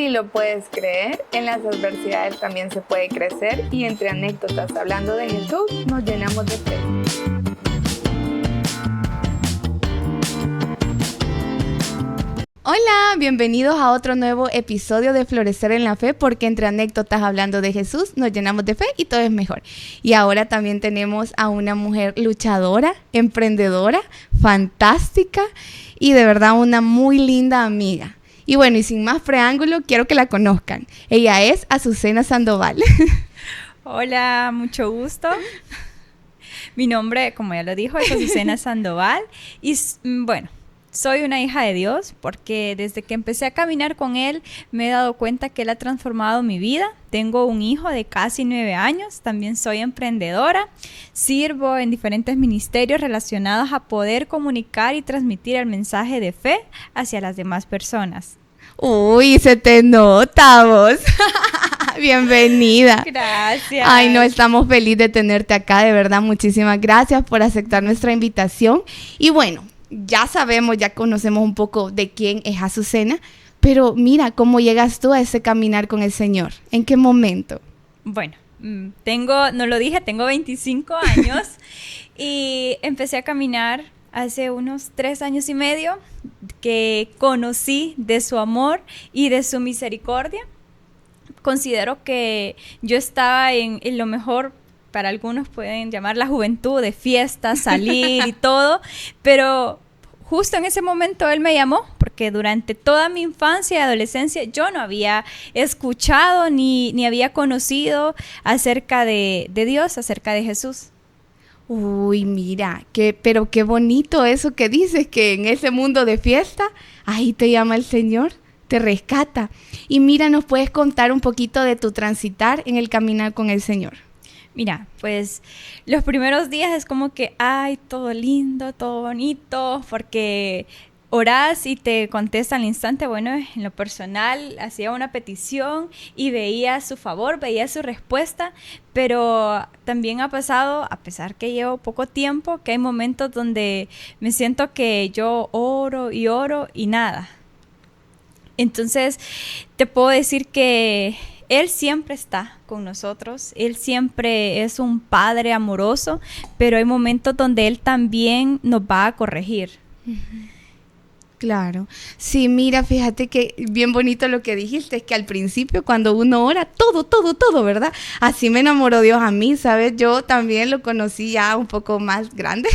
Sí lo puedes creer, en las adversidades también se puede crecer y entre anécdotas hablando de Jesús nos llenamos de fe. Hola, bienvenidos a otro nuevo episodio de Florecer en la Fe, porque entre anécdotas hablando de Jesús nos llenamos de fe y todo es mejor. Y ahora también tenemos a una mujer luchadora, emprendedora, fantástica y de verdad una muy linda amiga. Y bueno, y sin más preámbulo, quiero que la conozcan. Ella es Azucena Sandoval. Hola, mucho gusto. Mi nombre, como ya lo dijo, es Azucena Sandoval. Y bueno, soy una hija de Dios porque desde que empecé a caminar con Él me he dado cuenta que Él ha transformado mi vida. Tengo un hijo de casi 9 años, también soy emprendedora, sirvo en diferentes ministerios relacionados a poder comunicar y transmitir el mensaje de fe hacia las demás personas. Uy, se te nota vos. Bienvenida. Gracias. Ay, no, estamos felices de tenerte acá, de verdad, muchísimas gracias por aceptar nuestra invitación. Y bueno, ya sabemos, ya conocemos un poco de quién es Azucena, pero mira, ¿cómo llegas tú a ese caminar con el Señor? ¿En qué momento? Bueno, no lo dije, tengo 25 años y empecé a caminar hace unos 3 años y medio que conocí de su amor y de su misericordia. Considero que yo estaba en lo mejor. Para algunos pueden llamar la juventud, de fiesta, salir y todo, pero justo en ese momento Él me llamó, porque durante toda mi infancia y adolescencia yo no había escuchado ni había conocido acerca de Dios, acerca de Jesús. Uy, mira, pero qué bonito eso que dices, que en ese mundo de fiesta, ahí te llama el Señor, te rescata. Y mira, ¿nos puedes contar un poquito de tu transitar en el caminar con el Señor? Mira, pues los primeros días es como que, ay, todo lindo, todo bonito, porque orás y te contesta al instante. Bueno, en lo personal hacía una petición y veía su favor, veía su respuesta, pero también ha pasado, a pesar que llevo poco tiempo, que hay momentos donde me siento que yo oro y nada. Entonces, te puedo decir que Él siempre está con nosotros, Él siempre es un padre amoroso, pero hay momentos donde Él también nos va a corregir. Claro. Sí, mira, fíjate que bien bonito lo que dijiste, es que al principio cuando uno ora, todo, ¿verdad? Así me enamoró Dios a mí, ¿sabes? Yo también lo conocí ya un poco más grande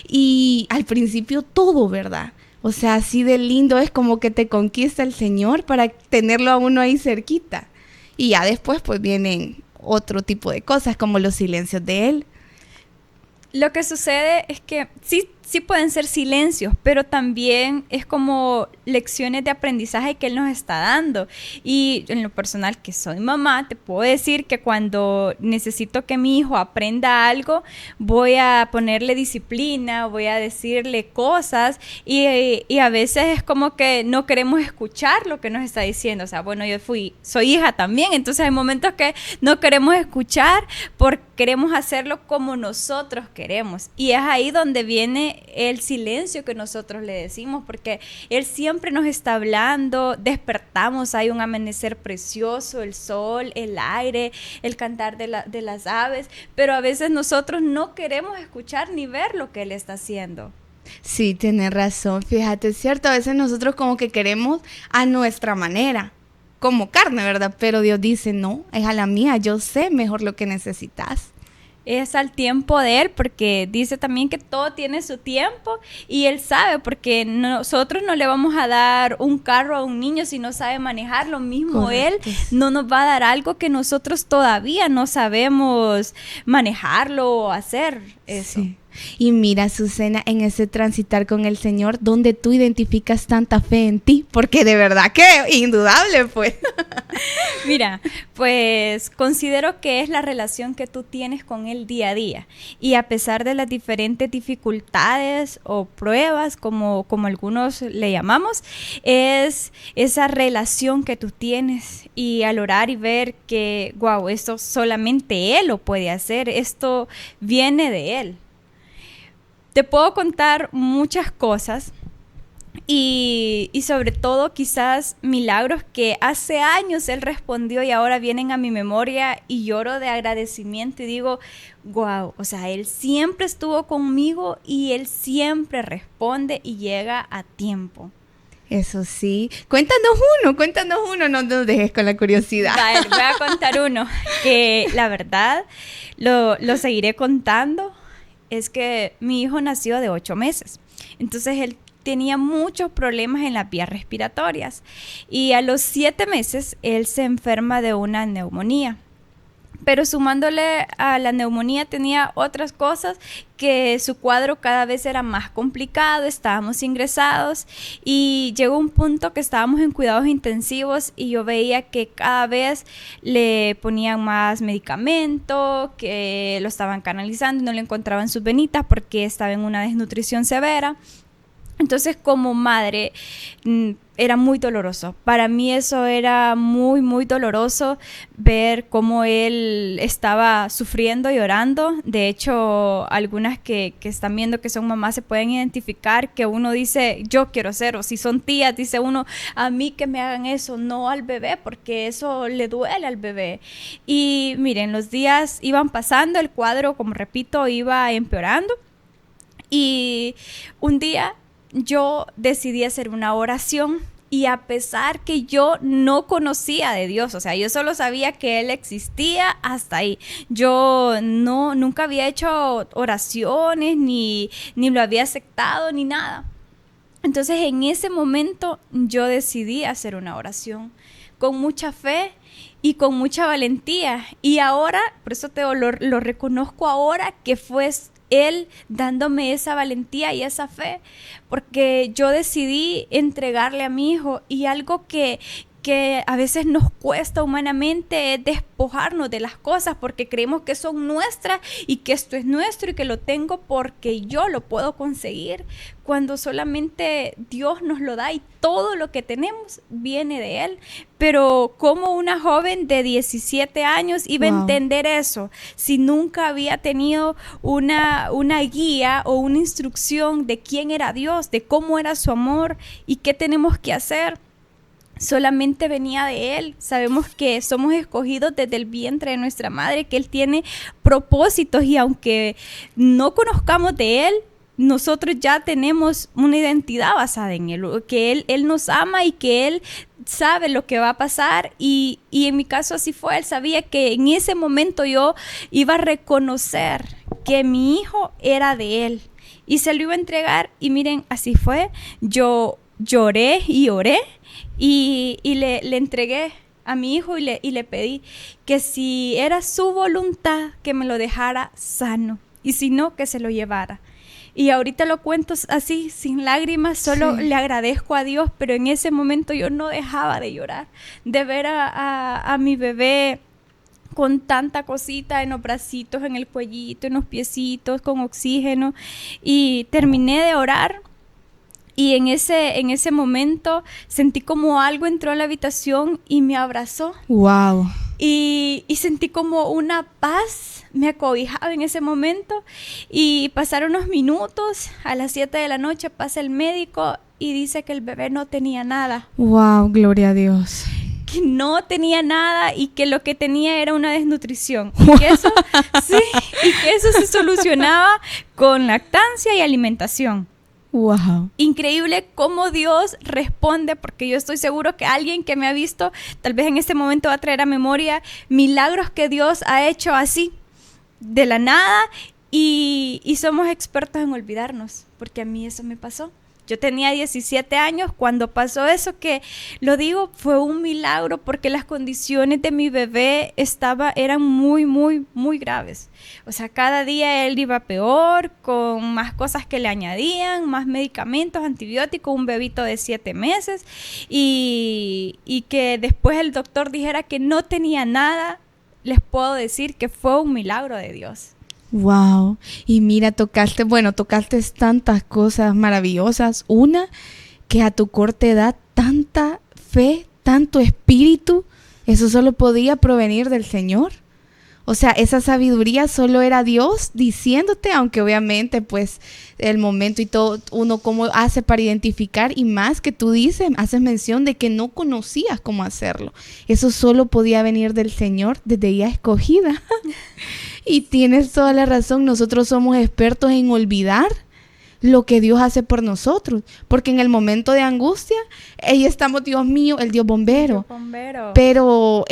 y al principio todo, ¿verdad? O sea, así de lindo es como que te conquista el Señor para tenerlo a uno ahí cerquita. Y ya después pues vienen otro tipo de cosas como los silencios de Él. Lo que sucede es que sí pueden ser silencios, pero también es como lecciones de aprendizaje que Él nos está dando. Y en lo personal, que soy mamá, te puedo decir que cuando necesito que mi hijo aprenda algo, voy a ponerle disciplina, voy a decirle cosas y a veces es como que no queremos escuchar lo que nos está diciendo. O sea, bueno, soy hija también, entonces hay momentos que no queremos escuchar porque queremos hacerlo como nosotros queremos. Y es ahí donde viene el silencio que nosotros le decimos, porque Él siempre nos está hablando, despertamos, hay un amanecer precioso, el sol, el aire, el cantar de las aves, pero a veces nosotros no queremos escuchar ni ver lo que Él está haciendo. Sí, tienes razón, fíjate, es cierto, a veces nosotros como que queremos a nuestra manera, como carne, ¿verdad? Pero Dios dice, no, es a la mía, yo sé mejor lo que necesitas. Es al tiempo de Él, porque dice también que todo tiene su tiempo y Él sabe, porque nosotros no le vamos a dar un carro a un niño si no sabe manejar. Lo mismo, correcto. Él no nos va a dar algo que nosotros todavía no sabemos manejarlo o hacer eso. Sí. Y mira, Azucena, en ese transitar con el Señor, ¿dónde tú identificas tanta fe en ti? Porque de verdad que indudable, pues. Mira, pues considero que es la relación que tú tienes con Él día a día. Y a pesar de las diferentes dificultades o pruebas, como algunos le llamamos, es esa relación que tú tienes. Y al orar y ver que, wow, esto solamente Él lo puede hacer, esto viene de Él. Te puedo contar muchas cosas Y sobre todo quizás milagros que hace años Él respondió y ahora vienen a mi memoria y lloro de agradecimiento y digo, wow, o sea, Él siempre estuvo conmigo y Él siempre responde y llega a tiempo. Eso sí. Cuéntanos uno, no nos dejes con la curiosidad. Vale, voy a contar uno que la verdad lo seguiré contando. Es que mi hijo nació de 8 meses. Entonces él tenía muchos problemas en las vías respiratorias y a los 7 meses él se enferma de una neumonía. Pero sumándole a la neumonía tenía otras cosas que su cuadro cada vez era más complicado, estábamos ingresados y llegó un punto que estábamos en cuidados intensivos y yo veía que cada vez le ponían más medicamento, que lo estaban canalizando y no le encontraban sus venitas porque estaba en una desnutrición severa. Entonces, como madre, era muy doloroso. Para mí eso era muy, muy doloroso ver cómo él estaba sufriendo y llorando. De hecho, algunas que están viendo que son mamás se pueden identificar que uno dice, yo quiero ser, o si son tías, dice uno, a mí que me hagan eso, no al bebé, porque eso le duele al bebé. Y miren, los días iban pasando, el cuadro, como repito, iba empeorando. Y un día yo decidí hacer una oración y a pesar que yo no conocía de Dios, o sea, yo solo sabía que Él existía hasta ahí. Yo nunca había hecho oraciones, ni lo había aceptado, ni nada. Entonces, en ese momento yo decidí hacer una oración con mucha fe y con mucha valentía. Y ahora, por eso lo reconozco ahora que fue Él dándome esa valentía y esa fe, porque yo decidí entregarle a mi hijo y algo que a veces nos cuesta humanamente es despojarnos de las cosas porque creemos que son nuestras y que esto es nuestro y que lo tengo porque yo lo puedo conseguir, cuando solamente Dios nos lo da y todo lo que tenemos viene de Él. Pero como una joven de 17 años iba a entender eso si nunca había tenido una guía o una instrucción de quién era Dios, de cómo era su amor y qué tenemos que hacer? Solamente venía de Él. Sabemos que somos escogidos desde el vientre de nuestra madre, que Él tiene propósitos y aunque no conozcamos de Él, nosotros ya tenemos una identidad basada en Él, que Él nos ama y que Él sabe lo que va a pasar y en mi caso así fue. Él sabía que en ese momento yo iba a reconocer que mi hijo era de Él y se lo iba a entregar y miren, así fue. Yo lloré y oré y le entregué a mi hijo y le pedí que si era su voluntad que me lo dejara sano y si no, que se lo llevara. Y ahorita lo cuento así, sin lágrimas, solo le agradezco a Dios, pero en ese momento yo no dejaba de llorar, de ver a mi bebé con tanta cosita en los bracitos, en el cuellito, en los piecitos, con oxígeno. Y terminé de orar y en ese momento sentí como algo entró a la habitación y me abrazó. ¡Wow! Y sentí como una paz, me acobijaba en ese momento y pasaron unos minutos, a las 7 de la noche pasa el médico y dice que el bebé no tenía nada. ¡Wow! Gloria a Dios. Que no tenía nada y que lo que tenía era una desnutrición. Y que eso, sí, y que eso se solucionaba con lactancia y alimentación. Wow. Increíble cómo Dios responde, porque yo estoy seguro que alguien que me ha visto tal vez en este momento va a traer a memoria milagros que Dios ha hecho así, de la nada, y somos expertos en olvidarnos, porque a mí eso me pasó. Yo tenía 17 años cuando pasó eso, que lo digo, fue un milagro porque las condiciones de mi bebé eran muy, muy, muy graves. O sea, cada día él iba peor, con más cosas que le añadían, más medicamentos, antibióticos, un bebito de 7 meses y que después el doctor dijera que no tenía nada, les puedo decir que fue un milagro de Dios. Wow. Y mira, tocaste tantas cosas maravillosas. Una, que a tu corta edad tanta fe, tanto espíritu, eso solo podía provenir del Señor. O sea, esa sabiduría solo era Dios diciéndote, aunque obviamente pues el momento y todo, uno cómo hace para identificar, y más que tú haces mención de que no conocías cómo hacerlo. Eso solo podía venir del Señor desde ya escogida. Y tienes toda la razón, nosotros somos expertos en olvidar lo que Dios hace por nosotros, porque en el momento de angustia, ahí estamos, Dios mío, el Dios bombero. Pero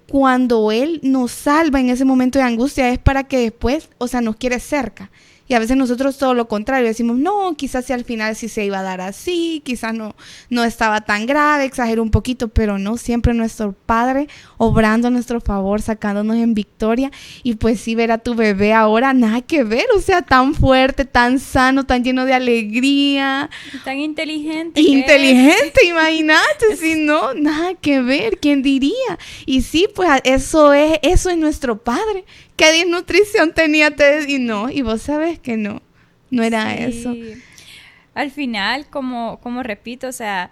cuando Él nos salva en ese momento de angustia es para que después, o sea, nos quiere cerca. Y a veces nosotros todo lo contrario, decimos, no, quizás si al final sí se iba a dar así, quizás no estaba tan grave, exagero un poquito, pero no, siempre nuestro Padre obrando a nuestro favor, sacándonos en victoria. Y pues sí, ver a tu bebé ahora, nada que ver, o sea, tan fuerte, tan sano, tan lleno de alegría. Y tan inteligente. Inteligente, imagínate, si no, nada que ver, ¿quién diría? Y sí, pues eso es nuestro Padre. ¿Qué desnutrición tenía? Y no, y vos sabes que no era eso. Al final, como repito, o sea,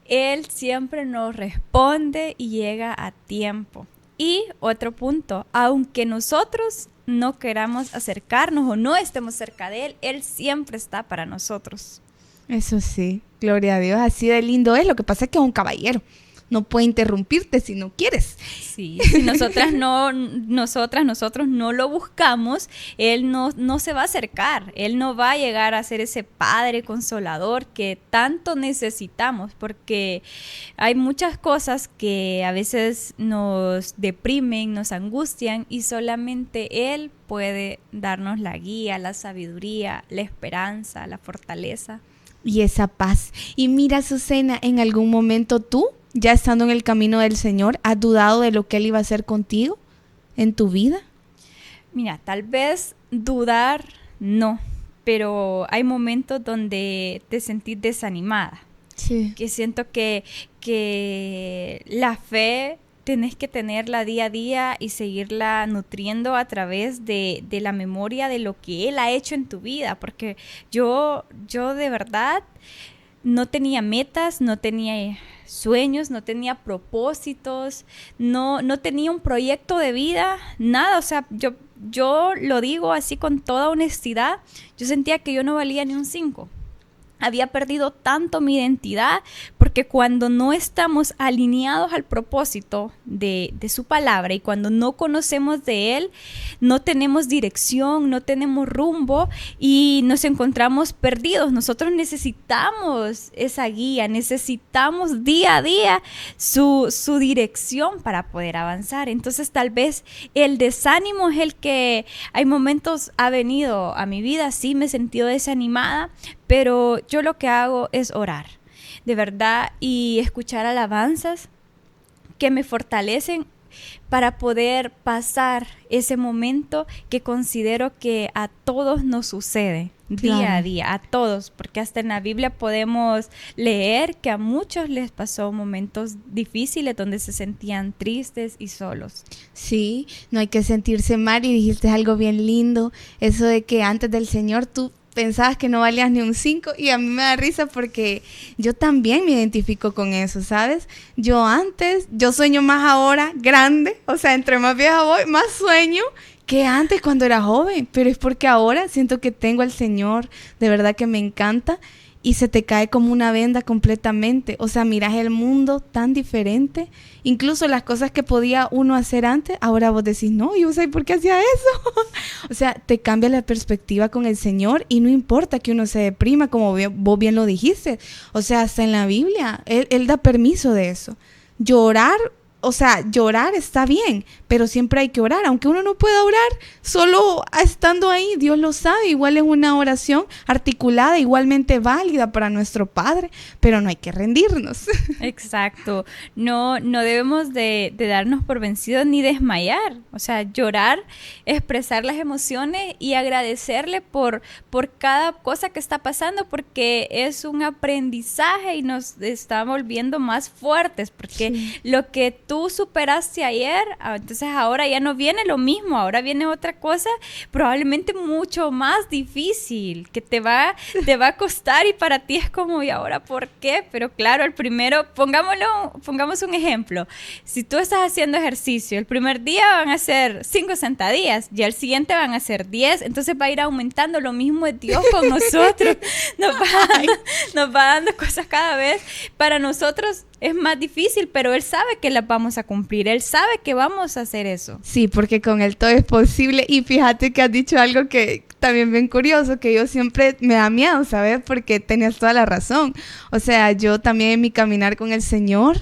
Él siempre nos responde y llega a tiempo. Y otro punto, aunque nosotros no queramos acercarnos o no estemos cerca de Él, Él siempre está para nosotros. Eso sí, gloria a Dios, así de lindo es. Lo que pasa es que es un caballero. No puede interrumpirte si no quieres. Sí, si nosotros no lo buscamos, Él no se va a acercar. Él no va a llegar a ser ese Padre consolador que tanto necesitamos, porque hay muchas cosas que a veces nos deprimen, nos angustian, y solamente Él puede darnos la guía, la sabiduría, la esperanza, la fortaleza. Y esa paz. Y mira, Azucena, ¿en algún momento tú, ya estando en el camino del Señor, has dudado de lo que Él iba a hacer contigo en tu vida? Mira, tal vez dudar no, pero hay momentos donde te sentís desanimada. Sí. Que siento que la fe tenés que tenerla día a día y seguirla nutriendo a través de la memoria de lo que Él ha hecho en tu vida, porque yo de verdad no tenía metas, no tenía sueños, no tenía propósitos, no tenía un proyecto de vida, nada. O sea, yo lo digo así con toda honestidad, yo sentía que yo no valía ni un 5. Había perdido tanto mi identidad, porque cuando no estamos alineados al propósito de su palabra y cuando no conocemos de Él, no tenemos dirección, no tenemos rumbo y nos encontramos perdidos. Nosotros necesitamos esa guía, necesitamos día a día su dirección para poder avanzar. Entonces tal vez el desánimo es el que hay momentos ha venido a mi vida, sí me he sentido desanimada, pero yo lo que hago es orar, de verdad, y escuchar alabanzas que me fortalecen para poder pasar ese momento que considero que a todos nos sucede día a día, a todos, porque hasta en la Biblia podemos leer que a muchos les pasó momentos difíciles donde se sentían tristes y solos. Sí, no hay que sentirse mal, y dijiste algo bien lindo, eso de que antes del Señor tú pensabas que no valías ni un 5, y a mí me da risa porque yo también me identifico con eso, ¿sabes? Yo sueño más ahora, grande, o sea, entre más vieja voy, más sueño que antes cuando era joven, pero es porque ahora siento que tengo al Señor, de verdad que me encanta, y se te cae como una venda completamente. O sea, miras el mundo tan diferente. Incluso las cosas que podía uno hacer antes, ahora vos decís, no, yo sé por qué hacía eso. O sea, te cambia la perspectiva con el Señor, y no importa que uno se deprima, como vos bien lo dijiste. O sea, hasta en la Biblia, Él da permiso de eso. Llorar está bien, pero siempre hay que orar. Aunque uno no pueda orar, solo estando ahí, Dios lo sabe. Igual es una oración articulada, igualmente válida para nuestro Padre, pero no hay que rendirnos. Exacto. No debemos de darnos por vencidos ni desmayar. O sea, llorar, expresar las emociones y agradecerle por cada cosa que está pasando, porque es un aprendizaje y nos está volviendo más fuertes, porque lo que tú superaste ayer, entonces ahora ya no viene lo mismo, ahora viene otra cosa probablemente mucho más difícil, que te va a costar y para ti es como, ¿y ahora por qué? Pero claro, el primero, pongamos un ejemplo. Si tú estás haciendo ejercicio, el primer día van a ser 5 sentadillas, ya el siguiente van a ser 10, entonces va a ir aumentando. Lo mismo es Dios con nosotros. Nos va dando cosas cada vez. Para nosotros es más difícil, pero Él sabe que las vamos a cumplir. Él sabe que vamos a hacer eso. Sí, porque con Él todo es posible. Y fíjate que has dicho algo que también bien curioso, que yo siempre me da miedo, ¿sabes? Porque tenías toda la razón. O sea, yo también en mi caminar con el Señor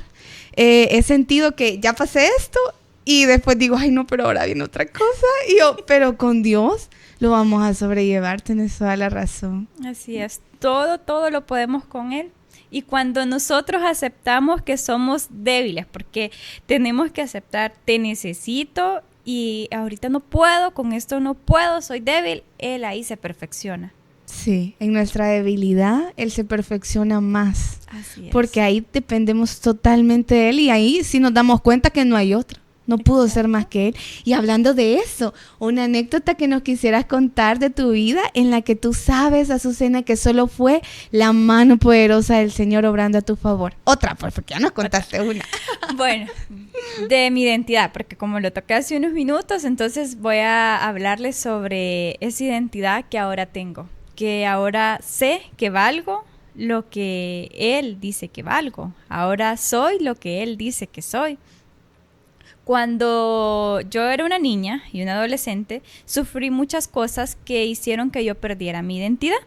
he sentido que ya pasé esto y después digo, ay no, pero ahora viene otra cosa. Y yo, pero con Dios lo vamos a sobrellevar, tienes toda la razón. Así es, todo lo podemos con Él. Y cuando nosotros aceptamos que somos débiles, porque tenemos que aceptar, te necesito y ahorita no puedo, con esto no puedo, soy débil, Él ahí se perfecciona. Sí, en nuestra debilidad Él se perfecciona más. Así es. Porque ahí dependemos totalmente de Él y ahí sí nos damos cuenta que no hay otra. No pudo ser más que Él. Y hablando de eso, una anécdota que nos quisieras contar de tu vida en la que tú sabes, Azucena, que solo fue la mano poderosa del Señor obrando a tu favor. Otra, pues, porque ya nos contaste una. Bueno, de mi identidad, porque como lo toqué hace unos minutos, entonces voy a hablarles sobre esa identidad que ahora tengo. Que ahora sé que valgo lo que Él dice que valgo. Ahora soy lo que Él dice que soy. Cuando yo era una niña y una adolescente, sufrí muchas cosas que hicieron que yo perdiera mi identidad.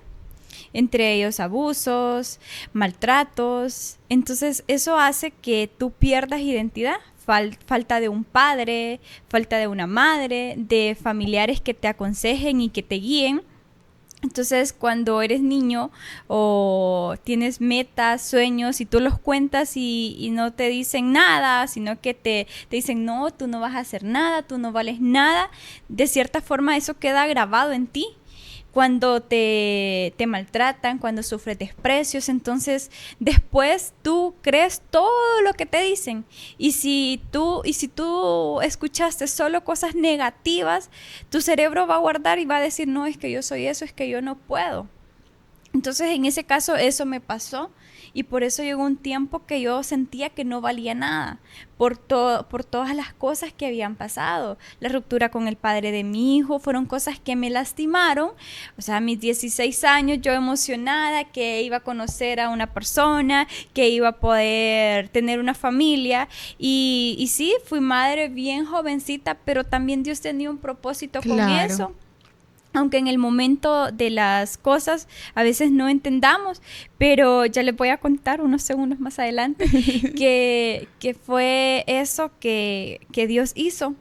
Entre ellos abusos, maltratos. Entonces eso hace que tú pierdas identidad. Falta de un padre, falta de una madre, de familiares que te aconsejen y que te guíen. Entonces, cuando eres niño o tienes metas, sueños y tú los cuentas y no te dicen nada, sino que te dicen, no, tú no vas a hacer nada, tú no vales nada, de cierta forma eso queda grabado en ti. Cuando te maltratan, cuando sufres desprecios, entonces después tú crees todo lo que te dicen. Y si tú escuchaste solo cosas negativas, tu cerebro va a guardar y va a decir, no, es que yo soy eso, es que yo no puedo. Entonces en ese caso eso me pasó y por eso llegó un tiempo que yo sentía que no valía nada por todas las cosas que habían pasado. La ruptura con el padre de mi hijo fueron cosas que me lastimaron. O sea, a mis 16 años yo emocionada que iba a conocer a una persona, que iba a poder tener una familia y sí, fui madre bien jovencita, pero también Dios tenía un propósito con eso. Aunque en el momento de las cosas a veces no entendamos, pero ya les voy a contar unos segundos más adelante que fue eso que Dios hizo.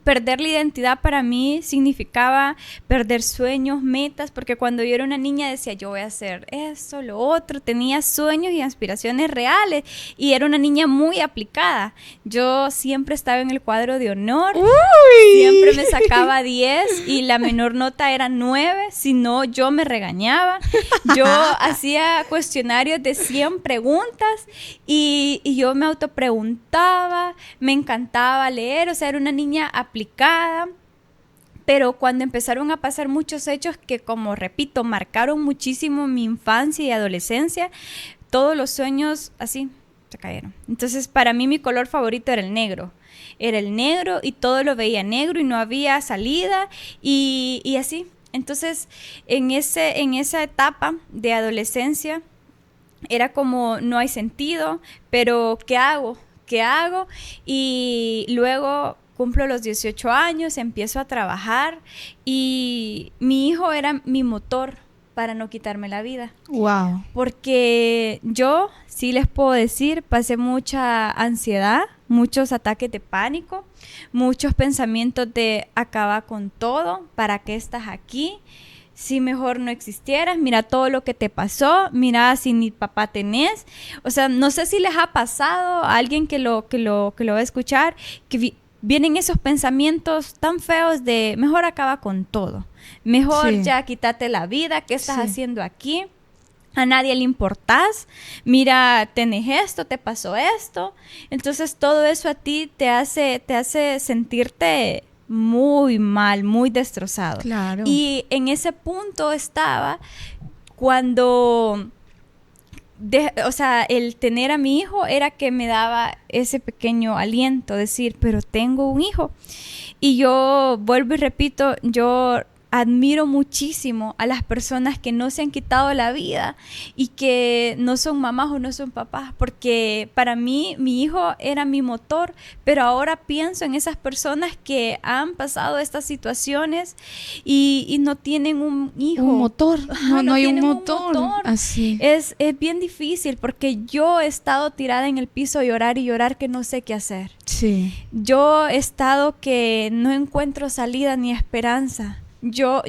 Perder la identidad para mí significaba perder sueños, metas, porque cuando yo era una niña decía, yo voy a hacer eso, lo otro, tenía sueños y aspiraciones reales y era una niña muy aplicada. Yo siempre estaba en el cuadro de honor, siempre me sacaba 10 y la menor nota era 9, si no yo me regañaba. Yo hacía cuestionarios de 100 preguntas y yo me autopreguntaba, me encantaba leer, o sea, era una niña aplicada, pero cuando empezaron a pasar muchos hechos que, como repito, marcaron muchísimo mi infancia y adolescencia, todos los sueños así se cayeron. Entonces, para mí mi color favorito era el negro y todo lo veía negro y no había salida y así. Entonces, en esa etapa de adolescencia era como no hay sentido, pero ¿qué hago? Y luego cumplo los 18 años, empiezo a trabajar y mi hijo era mi motor para no quitarme la vida. Wow. Porque yo, sí les puedo decir, pasé mucha ansiedad, muchos ataques de pánico, muchos pensamientos de acaba con todo, ¿para qué estás aquí? Si mejor no existieras, mira todo lo que te pasó, mira si ni papá tenés. O sea, no sé si les ha pasado a alguien que lo va a escuchar, que vienen esos pensamientos tan feos de mejor acaba con todo, mejor ya quítate la vida, ¿qué estás haciendo aquí? a nadie le importás, mira, tenés esto, te pasó esto. Entonces todo eso a ti te hace sentirte muy mal, muy destrozado. Claro. Y en ese punto estaba cuando, o sea, el tener a mi hijo era que me daba ese pequeño aliento, decir, pero tengo un hijo. Y yo vuelvo y repito, yo admiro muchísimo a las personas que no se han quitado la vida y que no son mamás o no son papás, porque para mí mi hijo era mi motor, pero ahora pienso en esas personas que han pasado estas situaciones y no tienen un hijo. Un motor, no hay un tienen motor. Así. Es bien difícil porque yo he estado tirada en el piso y llorar que no sé qué hacer. Sí. Yo he estado que no encuentro salida ni esperanza. Yo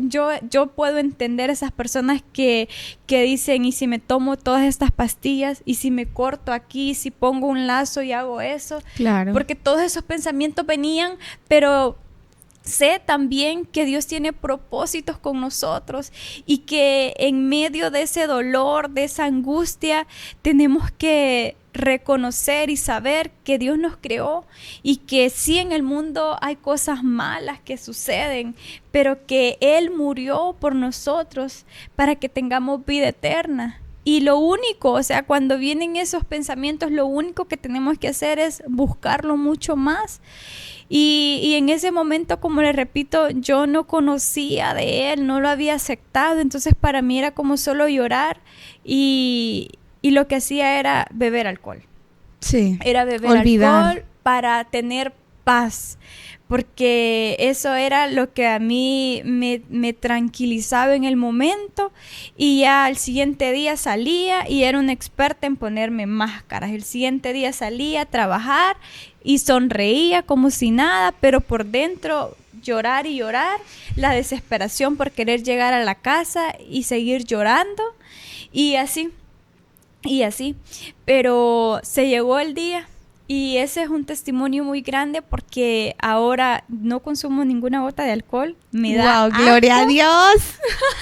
puedo entender esas personas que dicen, y si me tomo todas estas pastillas, y si me corto aquí, y si pongo un lazo y hago eso. Claro. Porque todos esos pensamientos venían, pero sé también que Dios tiene propósitos con nosotros y que en medio de ese dolor, de esa angustia, tenemos que reconocer y saber que Dios nos creó y que sí, en el mundo hay cosas malas que suceden, pero que Él murió por nosotros para que tengamos vida eterna. Y lo único, o sea, cuando vienen esos pensamientos, lo único que tenemos que hacer es buscarlo mucho más. Y en ese momento, como les repito, yo no conocía de Él, no lo había aceptado, entonces para mí era como solo llorar y lo que hacía era beber alcohol. Sí. Era beber alcohol para tener paz, porque eso era lo que a mí me tranquilizaba en el momento, y ya al siguiente día salía y era una experta en ponerme máscaras. El siguiente día salía a trabajar y sonreía como si nada, pero por dentro llorar y llorar, la desesperación por querer llegar a la casa y seguir llorando, y así, pero se llegó el día. Y ese es un testimonio muy grande porque ahora no consumo ninguna gota de alcohol. Me da asco. ¡Gloria a Dios!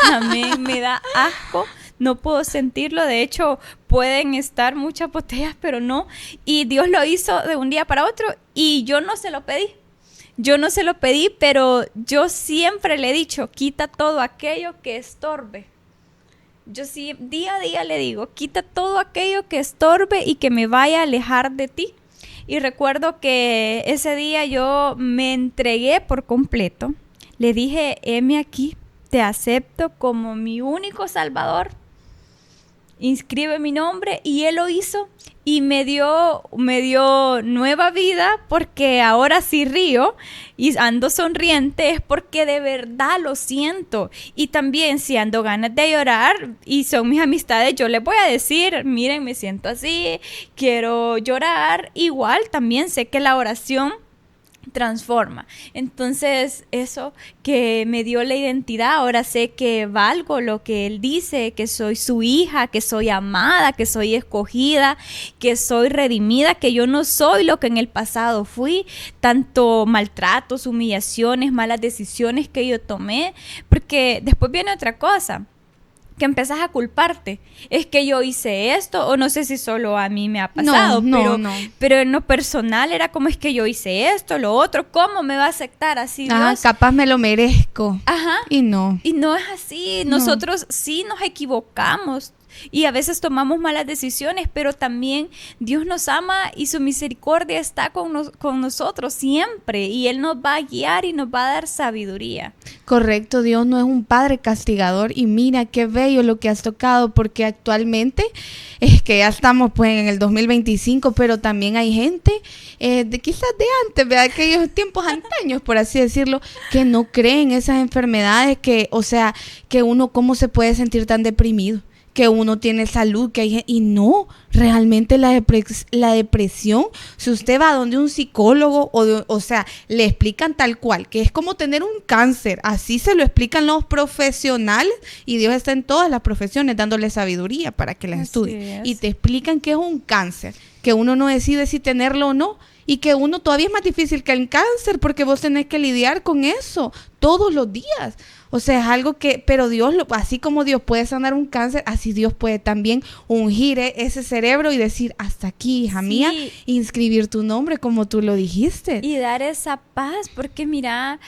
Amén, me da asco. No puedo sentirlo. De hecho, pueden estar muchas botellas, pero no. Y Dios lo hizo de un día para otro y yo no se lo pedí. Pero yo siempre le he dicho, quita todo aquello que estorbe. Yo sí, día a día le digo, quita todo aquello que estorbe y que me vaya a alejar de ti. Y recuerdo que ese día yo me entregué por completo. Le dije, heme aquí, te acepto como mi único salvador. Inscribe mi nombre, y Él lo hizo y me dio nueva vida, porque ahora sí río y ando sonriente, es porque de verdad lo siento. Y también si ando ganas de llorar y son mis amistades, yo les voy a decir, miren, me siento así, quiero llorar. Igual también sé que la oración transforma. Entonces eso que me dio la identidad, ahora sé que valgo lo que Él dice, que soy su hija, que soy amada, que soy escogida, que soy redimida, que yo no soy lo que en el pasado fui, tanto maltratos, humillaciones, malas decisiones que yo tomé, porque después viene otra cosa, que empezás a culparte. Es que yo hice esto, o no sé si solo a mí me ha pasado, pero en lo personal era como, es que yo hice esto, lo otro, ¿cómo me va a aceptar así Dios? Capaz me lo merezco. Ajá. Y no es así. Nosotros sí nos equivocamos y a veces tomamos malas decisiones, pero también Dios nos ama y su misericordia está con nosotros siempre, y Él nos va a guiar y nos va a dar sabiduría. Correcto, Dios no es un padre castigador, y mira qué bello lo que has tocado, porque actualmente es que ya estamos pues en el 2025, pero también hay gente quizás de antes, de aquellos tiempos antaños, por así decirlo, que no creen esas enfermedades, que uno cómo se puede sentir tan deprimido, que uno tiene salud, y no, realmente la depresión, si usted va donde un psicólogo, le explican tal cual, que es como tener un cáncer, así se lo explican los profesionales, y Dios está en todas las profesiones dándole sabiduría para que las estudie, y te explican que es un cáncer, que uno no decide si tenerlo o no, y que uno todavía es más difícil que el cáncer, porque vos tenés que lidiar con eso todos los días. O sea, es algo que, pero Dios, así como Dios puede sanar un cáncer, así Dios puede también ungir ese cerebro y decir, hasta aquí, hija mía, inscribir tu nombre como tú lo dijiste. Y dar esa paz, porque mira,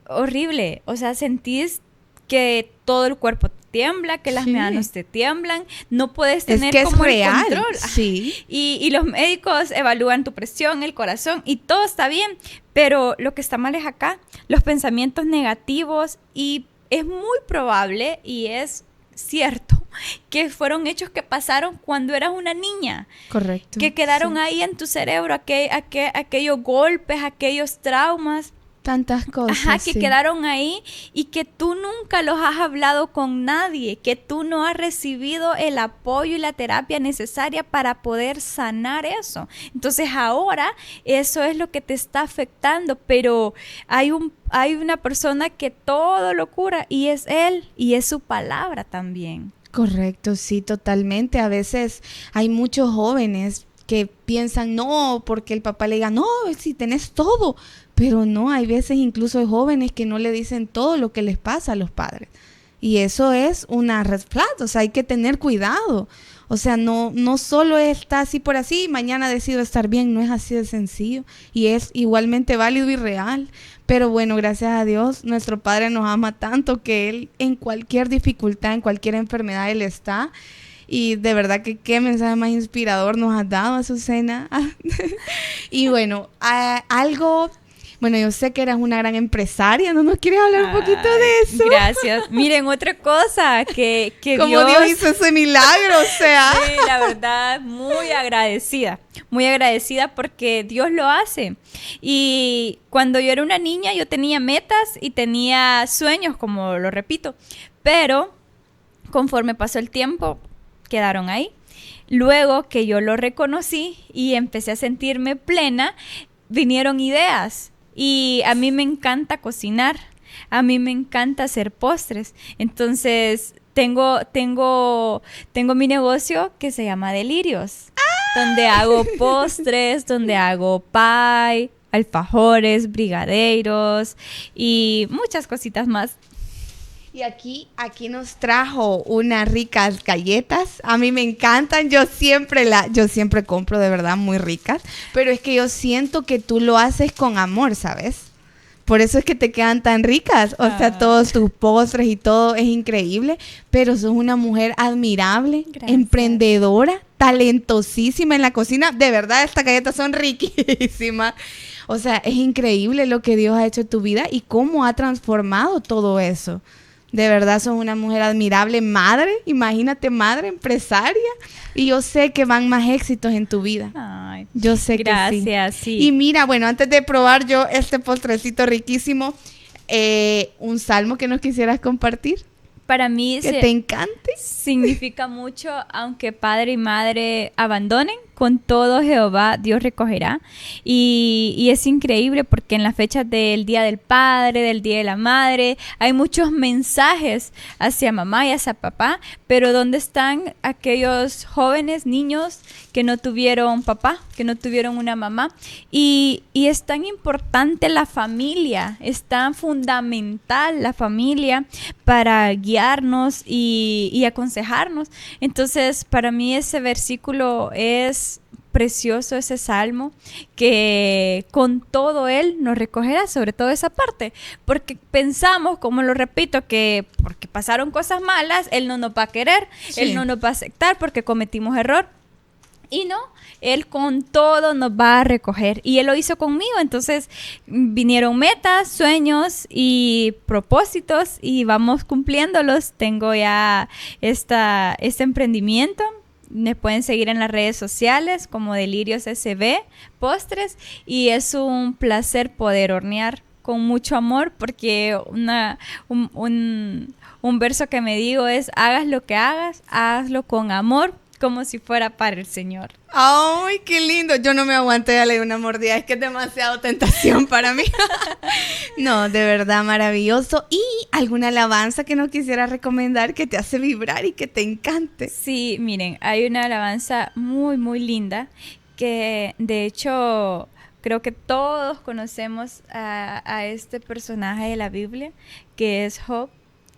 horrible, o sea, sentís que todo el cuerpo te tiembla, que las manos te tiemblan, no puedes tener como el control. Sí. Y los médicos evalúan tu presión, el corazón y todo está bien, pero lo que está mal es acá, los pensamientos negativos, y es muy probable y es cierto que fueron hechos que pasaron cuando eras una niña. Correcto. Que quedaron ahí en tu cerebro, aquellos golpes, aquellos traumas. Tantas cosas. Ajá, que quedaron ahí y que tú nunca los has hablado con nadie, que tú no has recibido el apoyo y la terapia necesaria para poder sanar eso. Entonces ahora eso es lo que te está afectando, pero hay una persona que todo lo cura y es Él y es su palabra también. Correcto, sí, totalmente. A veces hay muchos jóvenes que piensan, no, porque el papá le diga, no, si tenés todo. Pero no, hay veces incluso hay jóvenes que no le dicen todo lo que les pasa a los padres. Y eso es una red flag, o sea, hay que tener cuidado. O sea, no solo está así por así, mañana decido estar bien, no es así de sencillo. Y es igualmente válido y real. Pero bueno, gracias a Dios, nuestro Padre nos ama tanto que Él en cualquier dificultad, en cualquier enfermedad, Él está. Y de verdad que qué mensaje más inspirador nos has dado, Azucena. Y bueno, bueno, yo sé que eras una gran empresaria, ¿no nos quieres hablar un poquito de eso? Gracias. Miren, otra cosa que como Dios hizo ese milagro, o sea. Sí, la verdad, muy agradecida porque Dios lo hace. Y cuando yo era una niña, yo tenía metas y tenía sueños, como lo repito, pero conforme pasó el tiempo, quedaron ahí. Luego que yo lo reconocí y empecé a sentirme plena, vinieron ideas. Y a mí me encanta cocinar, a mí me encanta hacer postres. Entonces tengo mi negocio que se llama Delirios, donde hago postres, donde hago pie, alfajores, brigadeiros y muchas cositas más. Y aquí nos trajo unas ricas galletas. A mí me encantan. Yo siempre compro, de verdad, muy ricas. Pero es que yo siento que tú lo haces con amor, ¿sabes? Por eso es que te quedan tan ricas. O sea, todos tus postres y todo es increíble. Pero sos una mujer admirable, emprendedora, talentosísima en la cocina. De verdad, estas galletas son riquísimas. O sea, es increíble lo que Dios ha hecho en tu vida y cómo ha transformado todo eso. De verdad, sos una mujer admirable, madre, imagínate, madre, empresaria. Y yo sé que van más éxitos en tu vida. Ay, yo sé gracias, que sí. Gracias, sí. Y mira, bueno, antes de probar yo este postrecito riquísimo, un salmo que nos quisieras compartir. Para mí que te encante. Significa mucho, aunque padre y madre abandonen, con todo Jehová Dios recogerá. Y es increíble porque en las fechas del Día del Padre, del Día de la Madre, hay muchos mensajes hacia mamá y hacia papá, pero ¿dónde están aquellos jóvenes, niños que no tuvieron papá, que no tuvieron una mamá? Y es tan importante la familia, es tan fundamental la familia para guiarnos y aconsejarnos. Entonces, para mí ese versículo es precioso, ese salmo, que con todo Él nos recogerá, sobre todo esa parte, porque pensamos, como lo repito, que porque pasaron cosas malas, Él no nos va a querer, Él no nos va a aceptar porque cometimos error. Y no, Él con todo nos va a recoger. Y Él lo hizo conmigo. Entonces vinieron metas, sueños y propósitos y vamos cumpliéndolos. Tengo ya este emprendimiento. Me pueden seguir en las redes sociales como Delirios SB Postres. Y es un placer poder hornear con mucho amor porque un verso que me digo es: hagas lo que hagas, hazlo con amor, como si fuera para el Señor. ¡Ay, qué lindo! Yo no me aguanto de darle una mordida, es que es demasiado tentación para mí. No, de verdad, maravilloso. ¿Y alguna alabanza que nos quisieras recomendar que te hace vibrar y que te encante? Sí, miren, hay una alabanza muy, muy linda que de hecho creo que todos conocemos a este personaje de la Biblia, que es Job,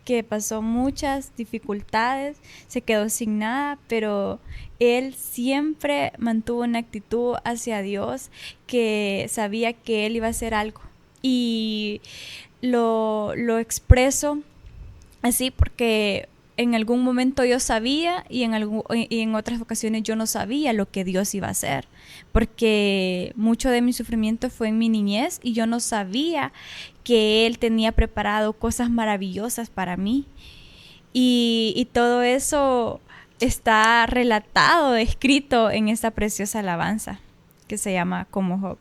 que pasó muchas dificultades, se quedó sin nada, pero él siempre mantuvo una actitud hacia Dios, que sabía que él iba a hacer algo. Y lo expreso así porque en algún momento yo sabía y en otras ocasiones yo no sabía lo que Dios iba a hacer, porque mucho de mi sufrimiento fue en mi niñez y yo no sabía que Él tenía preparado cosas maravillosas para mí. Y todo eso está relatado, escrito en esta preciosa alabanza que se llama Como Job.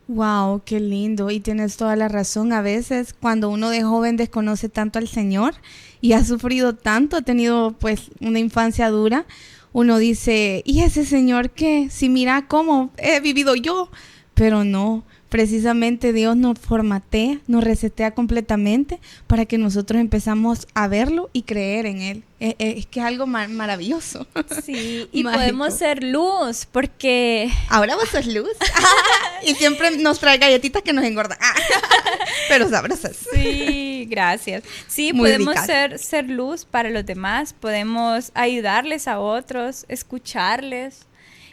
Wow, qué lindo. Y tienes toda la razón. A veces cuando uno de joven desconoce tanto al Señor y ha sufrido tanto, ha tenido pues una infancia dura, uno dice, ¿y ese Señor qué? Si mira cómo he vivido yo. Pero no, precisamente Dios nos formatea, nos resetea completamente para que nosotros empezamos a verlo y creer en Él. Es que es algo maravilloso. Sí, y Mágico. podemos ser luz, porque... Ahora vos sos luz. Y siempre nos trae galletitas que nos engordan. Pero sabrosas. Sí, gracias. Sí, Muy podemos delicado. ser luz para los demás, podemos ayudarles a otros, escucharles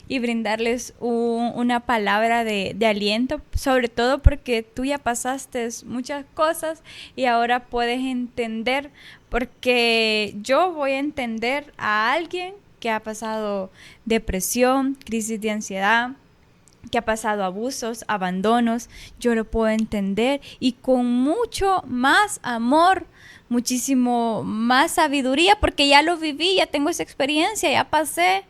y brindarles una palabra de aliento, sobre todo porque tú ya pasaste muchas cosas y ahora puedes entender, porque yo voy a entender a alguien que ha pasado depresión, crisis de ansiedad, que ha pasado abusos, abandonos, yo lo puedo entender y con mucho más amor, muchísimo más sabiduría, porque ya lo viví, ya tengo esa experiencia, ya pasé.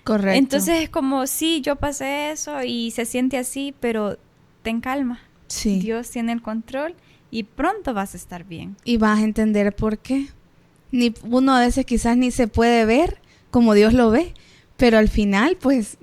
Correcto. Entonces es como, sí, yo pasé eso y se siente así, pero ten calma. Sí. Dios tiene el control y pronto vas a estar bien. Y vas a entender por qué. Uno a veces quizás ni se puede ver como Dios lo ve, pero al final, pues,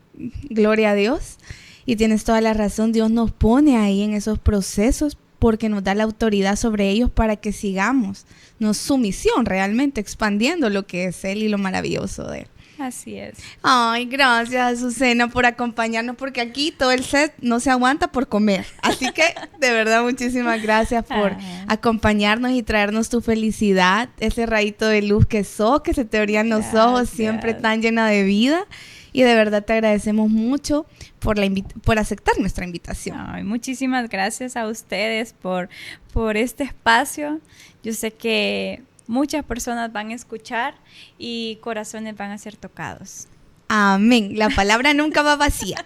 gloria a Dios. Y tienes toda la razón, Dios nos pone ahí en esos procesos porque nos da la autoridad sobre ellos para que sigamos su misión realmente, expandiendo lo que es Él y lo maravilloso de Él. Así es. Ay, gracias, Azucena, por acompañarnos, porque aquí todo el set no se aguanta por comer. Así que, de verdad, muchísimas gracias por acompañarnos y traernos tu felicidad, ese rayito de luz que sos, que se te abrían los ojos, siempre tan llena de vida. Y de verdad te agradecemos mucho por aceptar nuestra invitación. Ay, muchísimas gracias a ustedes por este espacio. Yo sé que muchas personas van a escuchar y corazones van a ser tocados. Amén. La palabra nunca va vacía.